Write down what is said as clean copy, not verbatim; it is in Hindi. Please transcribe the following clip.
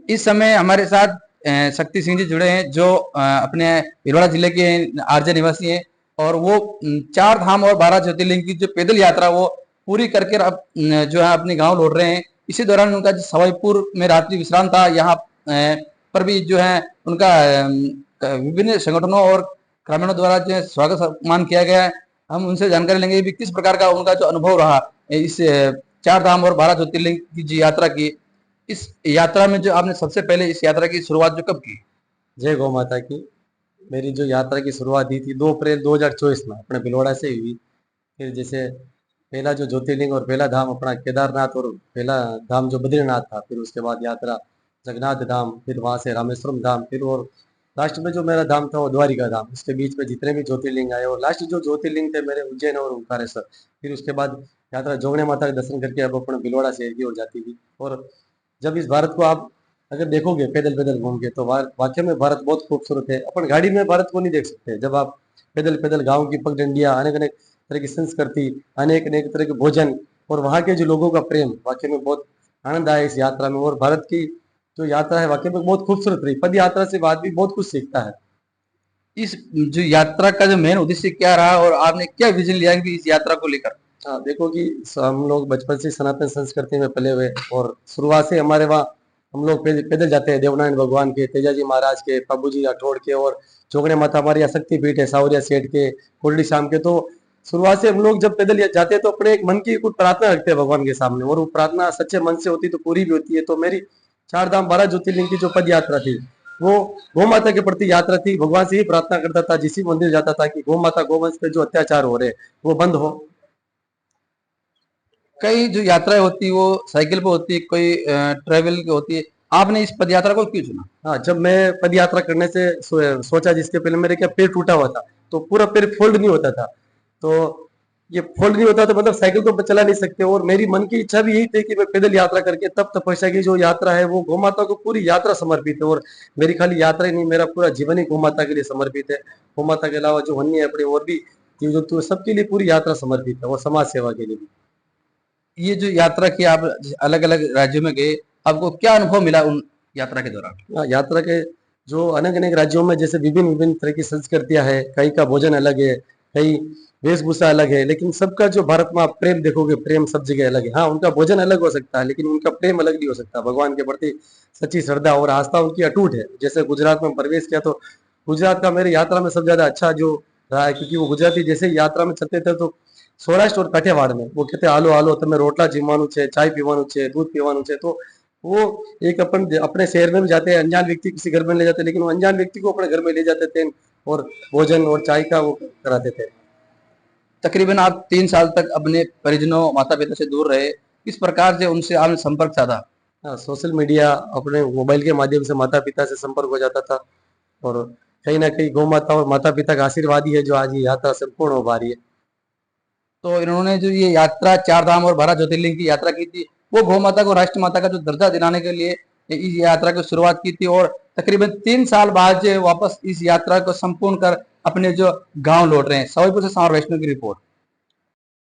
इस समय हमारे साथ शक्ति सिंह जी जुड़े हैं, जो अपने भीलवाड़ा जिले के आरजे निवासी हैं, और वो 4 धाम और 12 ज्योतिर्लिंग की जो पैदल यात्रा वो पूरी करके अब जो है अपने गांव लौट रहे हैं। इसी दौरान उनका जो सवाईपुर में रात्रि विश्राम था, यहाँ पर भी जो है उनका विभिन्न संगठनों और ग्रामीणों द्वारा जो है स्वागत सम्मान किया गया है। हम उनसे जानकारी लेंगे कि किस प्रकार का उनका जो अनुभव रहा इस 4 धाम और 12 ज्योतिर्लिंग की जो यात्रा की। इस यात्रा में जो आपने सबसे पहले इस यात्रा की शुरुआत जो कब की? जय गौ माता की। मेरी जो यात्रा की शुरुआत हुई थी 2 अप्रैल 2024 में अपने भीलवाड़ा से हुई। फिर जैसे पहला जो ज्योतिर्लिंग और पहला धाम अपना केदारनाथ और पहला धाम जो बद्रीनाथ था, फिर उसके बाद यात्रा जगन्नाथ धाम, फिर वहाँ से रामेश्वरम धाम, फिर और लास्ट में जो मेरा धाम था वो द्वारिका धाम। इसके बीच में जितने भी ज्योतिर्लिंग आए और लास्ट जो ज्योतिर्लिंग थे मेरे उज्जैन और ओंकारेश्वर। फिर उसके बाद यात्रा जोगने माता के दर्शन करके अब अपने भीलवाड़ा शहर की ओर जाती थी। और जब इस भारत को आप अगर देखोगे पैदल पैदल घूम के तो वाकई में भारत बहुत खूबसूरत है। अपन गाड़ी में भारत को नहीं देख सकते। जब आप पैदल पैदल गाँव की पगडंडियाँ, अनेक अनेक तरह की संस्कृति, अनेक अनेक तरह के भोजन और वहाँ के जो लोगों का प्रेम, वाकई में बहुत आनंद आया इस यात्रा में। और भारत की जो यात्रा है वाकई में बहुत खूबसूरत रही। पद यात्रा से आदमी बहुत कुछ सीखता है। इस जो यात्रा का जो मेन उद्देश्य क्या रहा और आपने क्या विजन लिया कि इस यात्रा को लेकर? हाँ, देखो कि हम लोग बचपन से सनातन संस्कृति में पले हुए और शुरुआत से हमारे वहाँ हम लोग पैदल जाते हैं। देवनारायण भगवान के, तेजाजी महाराज के, बाबूजी राठौड़ के और जोगने माता हमारी यहाँ शक्तिपीठ है, सावरिया सेठ के, कोरडी शाम के। तो शुरुआत से हम लोग जब पैदल जाते हैं तो अपने एक मन की कुछ प्रार्थना रखते हैं भगवान के सामने, और वो प्रार्थना सच्चे मन से होती तो पूरी भी होती है। तो मेरी 4 धाम 12 ज्योतिर्लिंग की जो पद यात्रा थी वो गौ माता के प्रति यात्रा थी। भगवान से ही प्रार्थना करता था जिस मंदिर जाता था कि गौ माता गोवंश पे जो अत्याचार हो रहे वो बंद हो। कई जो यात्राएं होती है वो साइकिल पे होती है, कोई ट्रेवल की होती है। आपने इस पद यात्रा को क्यों चुना? हाँ, जब मैं पद यात्रा करने से सोचा, जिसके पहले मेरे क्या पैर टूटा हुआ था, तो पूरा पैर फोल्ड नहीं होता था। तो ये फोल्ड नहीं होता तो मतलब साइकिल तो चला नहीं सकते। और मेरी मन की इच्छा भी यही थी कि मैं पैदल यात्रा करके तब तपस्या की जो यात्रा है वो गौ माता को पूरी यात्रा समर्पित है। और मेरी खाली यात्रा ही नहीं, मेरा पूरा जीवन ही गौ माता के लिए समर्पित है। गौ माता के अलावा जो अन्य अपने और भी जीव जंतु सबके लिए पूरी यात्रा समर्पित है, और समाज सेवा के लिए भी। ये जो यात्रा की आप अलग अलग राज्यों में गए, आपको क्या अनुभव मिला उन यात्रा के दौरान? यात्रा के जो अनेक अनेक राज्यों में जैसे विभिन्न विभिन्न तरह की संस्कृतियां है, कहीं का भोजन अलग है, कहीं वेशभूषा अलग है, लेकिन सबका जो भारत में आप प्रेम देखोगे, प्रेम सब जगह अलग है। हाँ, उनका भोजन अलग हो सकता है लेकिन उनका प्रेम अलग नहीं हो सकता। भगवान के प्रति सच्ची श्रद्धा और आस्था उनकी अटूट है। जैसे गुजरात में प्रवेश किया तो गुजरात का मेरी यात्रा में सबसे ज्यादा अच्छा जो रहा है, क्योंकि वो गुजराती जैसे ही यात्रा में चलते थे तो सौराष्ट्र और काठियावाड़ में वो कहते हालो हालो तमे रोटला जीमवानुं छे, चाय पीवानुं छे, दूध पीवानुं छे। तो वो एक अपन अपने शहर में भी जाते हैं, अनजान व्यक्ति किसी घर में ले जाते हैं, लेकिन वो अनजान व्यक्ति को अपने घर में ले जाते थे और भोजन और चाय का वो कराते थे। तकरीबन आप 3 साल तक अपने परिजनों माता पिता से दूर रहे, किस प्रकार से उनसे आपने संपर्क साधा? हाँ, सोशल मीडिया, अपने मोबाइल के माध्यम से माता पिता से संपर्क हो जाता था। और कहीं ना कहीं गौ माता और माता पिता का आशीर्वाद ही है जो आज ये यात्रा संपूर्ण हो पा रही है। तो इन्होंने जो ये यात्रा 4 धाम और 12 ज्योतिर्लिंग की यात्रा की थी, वो गौ माता को राष्ट्र माता का जो दर्जा दिलाने के लिए इस यात्रा की शुरुआत की थी, और तकरीबन 3 साल बाद जो वापस इस यात्रा को संपूर्ण कर अपने जो गांव लौट रहे हैं। सवाईपुर से सांवर वैष्णव की रिपोर्ट।